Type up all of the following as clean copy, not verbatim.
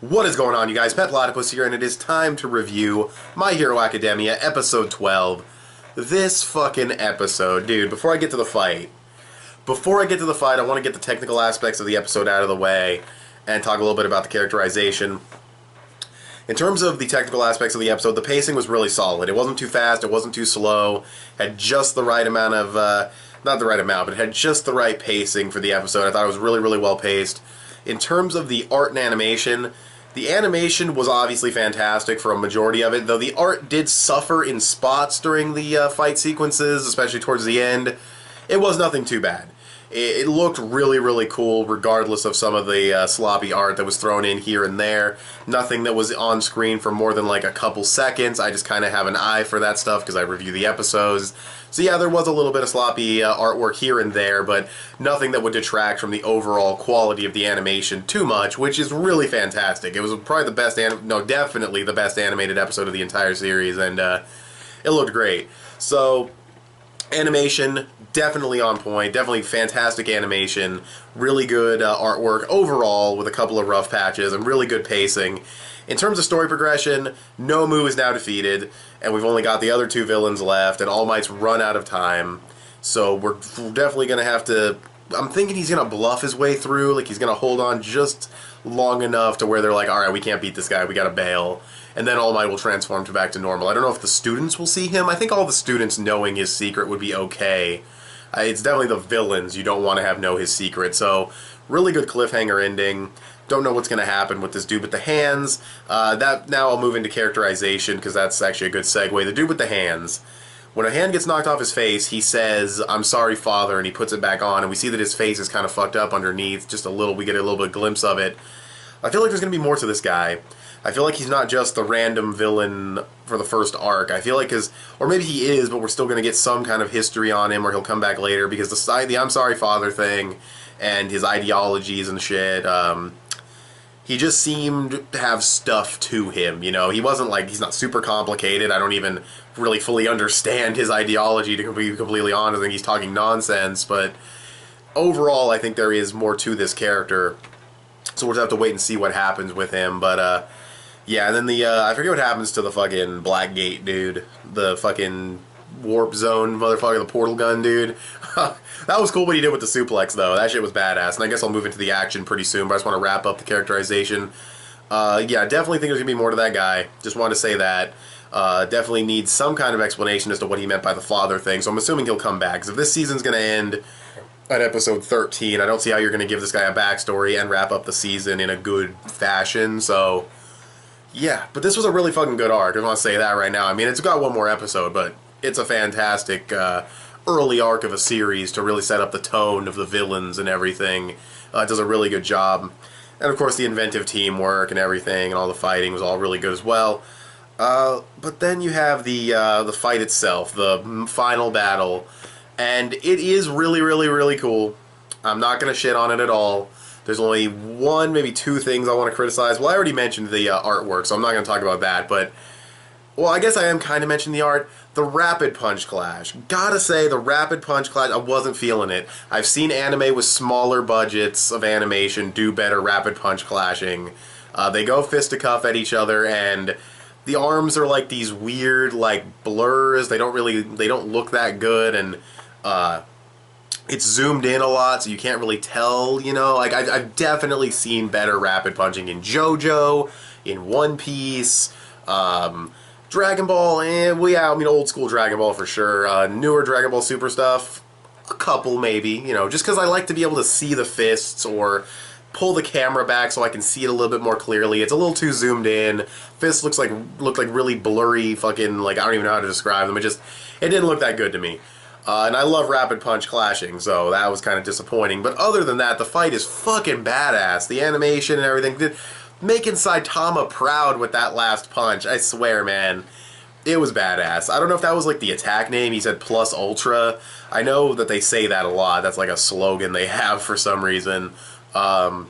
What is going on, you guys? Petplatypus here, and it is time to review My Hero Academia, Episode 12. This fucking episode, dude, before I get to the fight, I want to get the technical aspects of the episode out of the way and talk a little bit about the characterization. In terms of the technical aspects of the episode, the pacing was really solid. It wasn't too fast, it wasn't too slow, had just the right amount of, not the right amount, but it had just the right pacing for the episode. I thought it was really, really well paced. In terms of the art and animation, the animation was obviously fantastic for a majority of it, though the art did suffer in spots during the fight sequences, especially towards the end. It was nothing too bad. It looked really, really cool, regardless of some of the sloppy art that was thrown in here and there. Nothing that was on screen for more than like a couple seconds. I just kind of have an eye for that stuff because I review the episodes. So yeah, there was a little bit of sloppy artwork here and there, but nothing that would detract from the overall quality of the animation too much, which is really fantastic. It was probably the best, definitely the best animated episode of the entire series, and it looked great. So, animation, definitely on point, definitely fantastic animation, really good artwork overall with a couple of rough patches, and really good pacing. In terms of story progression, Nomu is now defeated, and we've only got the other two villains left, and All Might's run out of time, so we're definitely going to have to... I'm thinking he's going to bluff his way through, like he's going to hold on just long enough to where they're like, alright, we can't beat this guy, we gotta bail. And then All Might will transform back to normal. I don't know if the students will see him. I think all the students knowing his secret would be okay. It's definitely the villains you don't want to have know his secret. So, really good cliffhanger ending. Don't know what's going to happen with this dude with the hands. Now I'll move into characterization, because that's actually a good segue. The dude with the hands. When a hand gets knocked off his face, he says, "I'm sorry, father," and he puts it back on, and we see that his face is kind of fucked up underneath, just a little, we get a little bit of glimpse of it. I feel like there's going to be more to this guy. I feel like he's not just the random villain for the first arc. I feel like or maybe he is, but we're still going to get some kind of history on him, or he'll come back later, because the I'm sorry, father thing, and his ideologies and shit, he just seemed to have stuff to him, you know? He wasn't like, he's not super complicated. I don't even really fully understand his ideology, to be completely honest. I think he's talking nonsense, but overall, I think there is more to this character. So we'll just have to wait and see what happens with him, but, yeah, and then I forget what happens to the fucking Blackgate dude. The fucking warp zone motherfucker, the portal gun dude. That was cool what he did with the suplex, though. That shit was badass. And I guess I'll move into the action pretty soon, but I just want to wrap up the characterization. Yeah, definitely think there's going to be more to that guy. Just wanted to say that. Definitely needs some kind of explanation as to what he meant by the father thing, so I'm assuming he'll come back. Because if this season's going to end at episode 13, I don't see how you're going to give this guy a backstory and wrap up the season in a good fashion, so... yeah, but this was a really fucking good arc. I want to say that right now. I mean, it's got one more episode, but it's a fantastic early arc of a series to really set up the tone of the villains and everything. It does a really good job. And of course the inventive teamwork and everything and all the fighting was all really good as well. But then you have the fight itself, the final battle, and it is really, really, really cool. I'm not going to shit on it at all. There's only one, maybe two things I want to criticize. Well, I already mentioned the artwork, so I'm not going to talk about that, but... well, I guess I am kind of mentioning the art. The Rapid Punch Clash. Gotta say, the Rapid Punch Clash, I wasn't feeling it. I've seen anime with smaller budgets of animation do better Rapid Punch Clashing. They go fisticuff at each other, and the arms are like these weird, like, blurs. They don't look that good, and, it's zoomed in a lot, so you can't really tell, you know? Like, I've definitely seen better rapid punching in JoJo, in One Piece, Dragon Ball, and, well, yeah, I mean, old school Dragon Ball for sure. Newer Dragon Ball Super stuff, a couple maybe, you know, just because I like to be able to see the fists, or pull the camera back so I can see it a little bit more clearly. It's a little too zoomed in. Fists look like really blurry, fucking, like, I don't even know how to describe them. It didn't look that good to me. And I love Rapid Punch Clashing, so that was kind of disappointing. But other than that, the fight is fucking badass. The animation and everything. Making Saitama proud with that last punch, I swear, man. It was badass. I don't know if that was like the attack name. He said Plus Ultra. I know that they say that a lot. That's like a slogan they have for some reason. But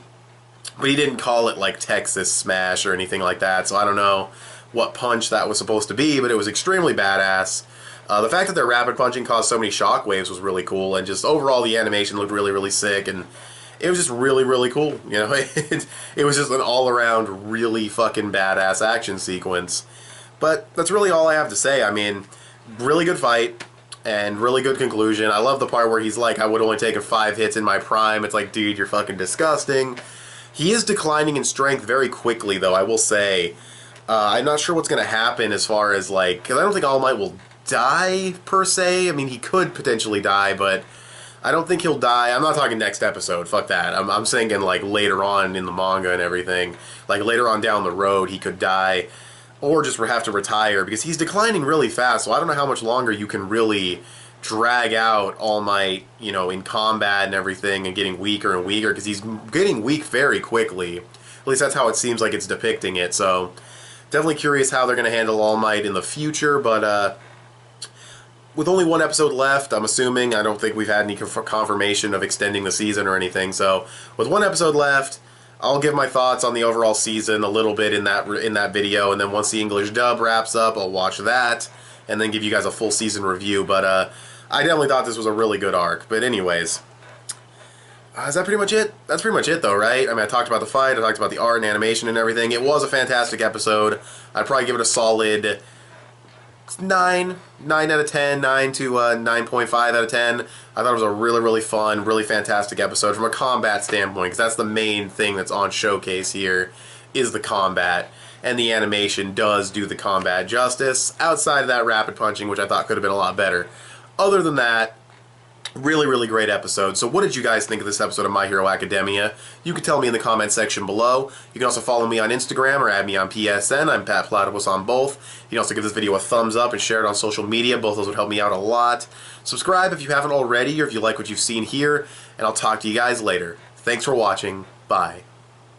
he didn't call it like Texas Smash or anything like that, so I don't know what punch that was supposed to be, but it was extremely badass. The fact that their rapid punching caused so many shockwaves was really cool, and just overall the animation looked really, really sick, and it was just really, really cool. You know, it was just an all-around really fucking badass action sequence. But that's really all I have to say. I mean, really good fight and really good conclusion. I love the part where he's like, I would only taken 5 hits in my prime. It's like, dude, you're fucking disgusting. He is declining in strength very quickly, though, I will say. I'm not sure what's going to happen as far as, like, because I don't think All Might will die, per se. I mean, he could potentially die, but I don't think he'll die. I'm not talking next episode. Fuck that. I'm thinking, like, later on in the manga and everything. Like, later on down the road, he could die or just have to retire, because he's declining really fast, so I don't know how much longer you can really drag out All Might, you know, in combat and everything, and getting weaker and weaker, because he's getting weak very quickly. At least that's how it seems like it's depicting it, so definitely curious how they're going to handle All Might in the future, but with only 1 episode left, I'm assuming, I don't think we've had any confirmation of extending the season or anything, so with 1 episode left, I'll give my thoughts on the overall season a little bit in that video, and then once the English dub wraps up, I'll watch that, and then give you guys a full season review, but I definitely thought this was a really good arc. But anyways, is that pretty much it? That's pretty much it, though, right? I mean, I talked about the fight, I talked about the art and animation and everything. It was a fantastic episode. I'd probably give it a solid 9 out of 10, 9 to 9.5 out of 10. I thought it was a really, really fun, really fantastic episode from a combat standpoint, because that's the main thing that's on Showcase here, is the combat. And the animation does do the combat justice, outside of that rapid punching, which I thought could have been a lot better. Other than that, really, really great episode. So what did you guys think of this episode of My Hero Academia? You can tell me in the comment section below. You can also follow me on Instagram or add me on PSN. I'm petplatypus on both. You can also give this video a thumbs up and share it on social media. Both those would help me out a lot. Subscribe if you haven't already, or if you like what you've seen here, and I'll talk to you guys later. Thanks for watching. Bye.